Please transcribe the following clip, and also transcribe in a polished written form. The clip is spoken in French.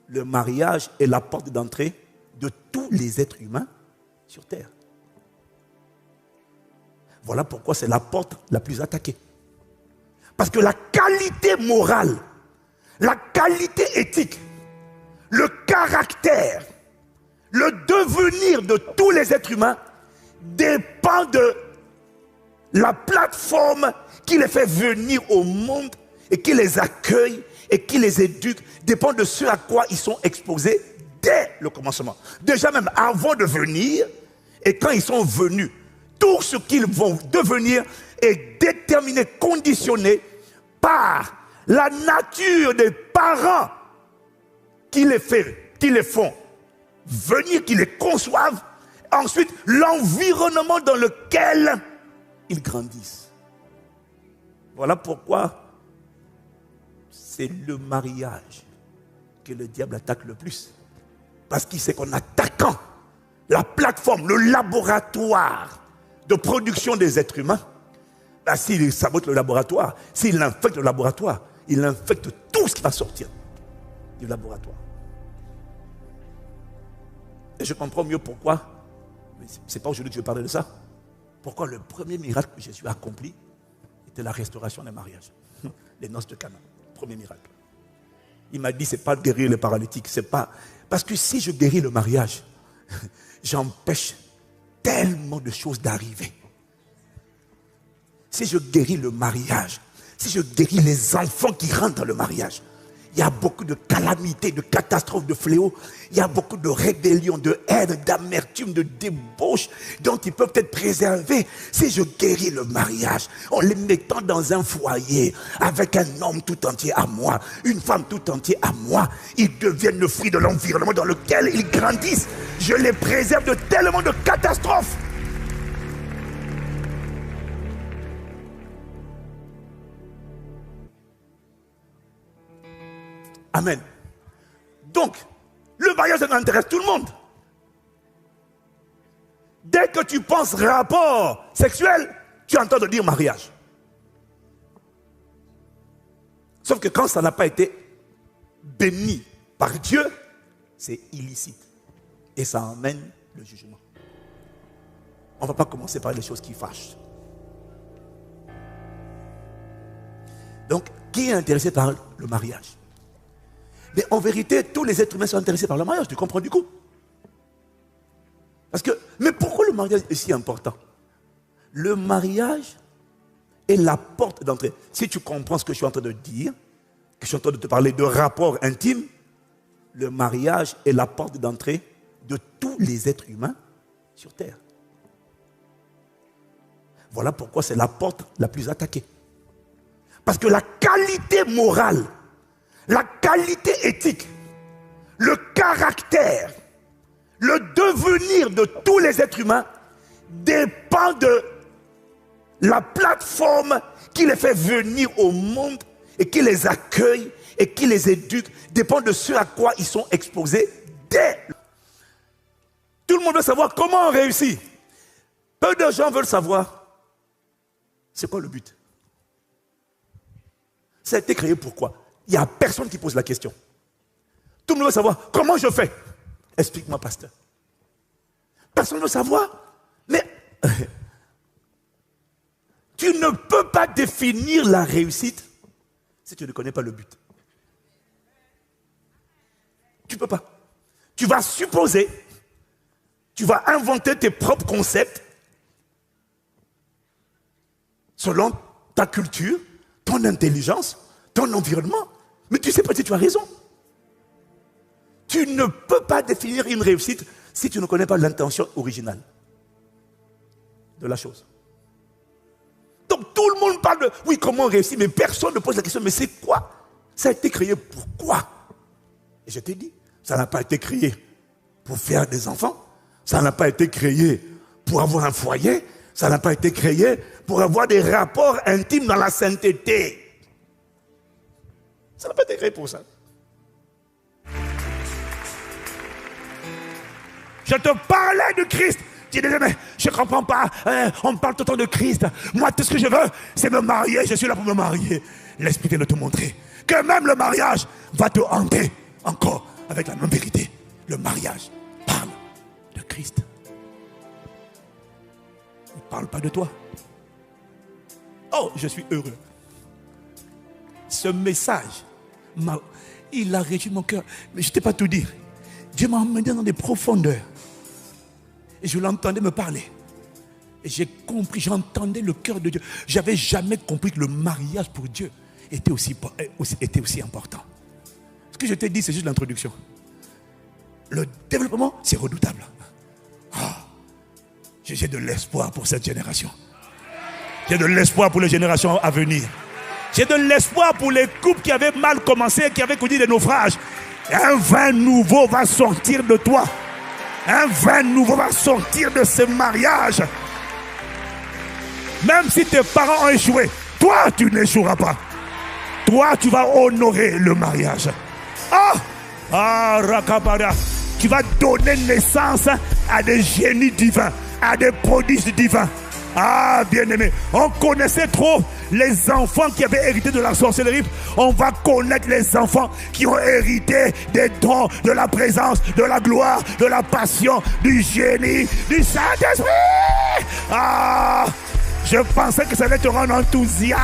le mariage est la porte d'entrée de tous les êtres humains sur terre. Voilà pourquoi c'est la porte la plus attaquée. Parce que la qualité morale, la qualité éthique, le caractère, le devenir de tous les êtres humains dépend de la plateforme qui les fait venir au monde et qui les accueille et qui les éduque, dépend de ce à quoi ils sont exposés dès le commencement. Déjà même avant de venir et quand ils sont venus, tout ce qu'ils vont devenir est déterminé, conditionné par la nature des parents qui les font venir, qui les conçoivent. Ensuite, l'environnement dans lequel ils grandissent. Voilà pourquoi c'est le mariage que le diable attaque le plus. Parce qu'il sait qu'en attaquant la plateforme, le laboratoire de production des êtres humains, s'il sabote le laboratoire, s'il infecte le laboratoire, il infecte tout ce qui va sortir du laboratoire. Et je comprends mieux pourquoi, mais ce n'est pas aujourd'hui que je vais parler de ça, pourquoi le premier miracle que Jésus a accompli était la restauration des mariages. Les noces de Cana, premier miracle. Il m'a dit, ce n'est pas guérir les paralytiques, c'est pas... Parce que si je guéris le mariage, j'empêche tellement de choses d'arriver. Si je guéris le mariage, si je guéris les enfants qui rentrent dans le mariage, il y a beaucoup de calamités, de catastrophes, de fléaux. Il y a beaucoup de rébellions, de haine, d'amertume, de débauche dont ils peuvent être préservés si je guéris le mariage en les mettant dans un foyer avec un homme tout entier à moi, une femme tout entière à moi. Ils deviennent le fruit de l'environnement dans lequel ils grandissent. Je les préserve de tellement de catastrophes. Amen. Donc, le mariage, ça intéresse tout le monde. Dès que tu penses rapport sexuel, tu entends de dire mariage. Sauf que quand ça n'a pas été béni par Dieu, c'est illicite. Et ça emmène le jugement. On ne va pas commencer par les choses qui fâchent. Donc, qui est intéressé par le mariage? Mais en vérité, tous les êtres humains sont intéressés par le mariage, tu comprends du coup? Parce que, mais pourquoi le mariage est si important? Le mariage est la porte d'entrée. Si tu comprends ce que je suis en train de dire, que je suis en train de te parler de rapport intime, le mariage est la porte d'entrée de tous les êtres humains sur terre. Voilà pourquoi c'est la porte la plus attaquée. Parce que la qualité morale, la qualité éthique, le caractère, le devenir de tous les êtres humains dépend de la plateforme qui les fait venir au monde et qui les accueille et qui les éduque, dépend de ce à quoi ils sont exposés dès. Tout le monde veut savoir comment on réussit. Peu de gens veulent savoir c'est quoi le but. Ça a été créé pourquoi? Il n'y a personne qui pose la question. Tout le monde veut savoir comment je fais. Explique-moi, pasteur. Personne ne veut savoir. Mais tu ne peux pas définir la réussite si tu ne connais pas le but. Tu ne peux pas. Tu vas supposer, tu vas inventer tes propres concepts selon ta culture, ton intelligence, ton environnement. Mais tu ne sais pas si tu as raison. Tu ne peux pas définir une réussite si tu ne connais pas l'intention originale de la chose. Donc tout le monde parle de, oui, comment on réussit, mais personne ne pose la question, mais c'est quoi? Ça a été créé pour quoi? Et je t'ai dit, ça n'a pas été créé pour faire des enfants, ça n'a pas été créé pour avoir un foyer, ça n'a pas été créé pour avoir des rapports intimes dans la sainteté. Ça n'a pas été créé pour ça. Je te parlais de Christ. Tu disais, mais je ne comprends pas. On me parle tout le temps de Christ. Moi, tout ce que je veux, c'est me marier. Je suis là pour me marier. L'Esprit vient de te montrer que même le mariage va te hanter encore avec la même vérité. Le mariage parle de Christ. Il ne parle pas de toi. Oh, je suis heureux. Ce message, il a régi mon cœur. Mais je ne t'ai pas tout dit. Dieu m'a emmené dans des profondeurs. Et je l'entendais me parler. Et j'ai compris, j'entendais le cœur de Dieu. Je n'avais jamais compris que le mariage pour Dieu était aussi important. Ce que je t'ai dit, c'est juste l'introduction. Le développement, c'est redoutable. J'ai de l'espoir pour cette génération. J'ai de l'espoir pour les générations à venir. J'ai de l'espoir pour les couples qui avaient mal commencé, qui avaient connu des naufrages. Un vin nouveau va sortir de toi. Un vin nouveau va sortir de ce mariage. Même si tes parents ont échoué, toi, tu n'échoueras pas. Toi, tu vas honorer le mariage. Rakabara. Tu vas donner naissance à des génies divins, à des prodiges divins. Bien-aimé, on connaissait trop les enfants qui avaient hérité de la sorcellerie. On va connaître les enfants qui ont hérité des dons, de la présence, de la gloire, de la passion, du génie, du Saint-Esprit. Je pensais que ça allait te rendre enthousiaste.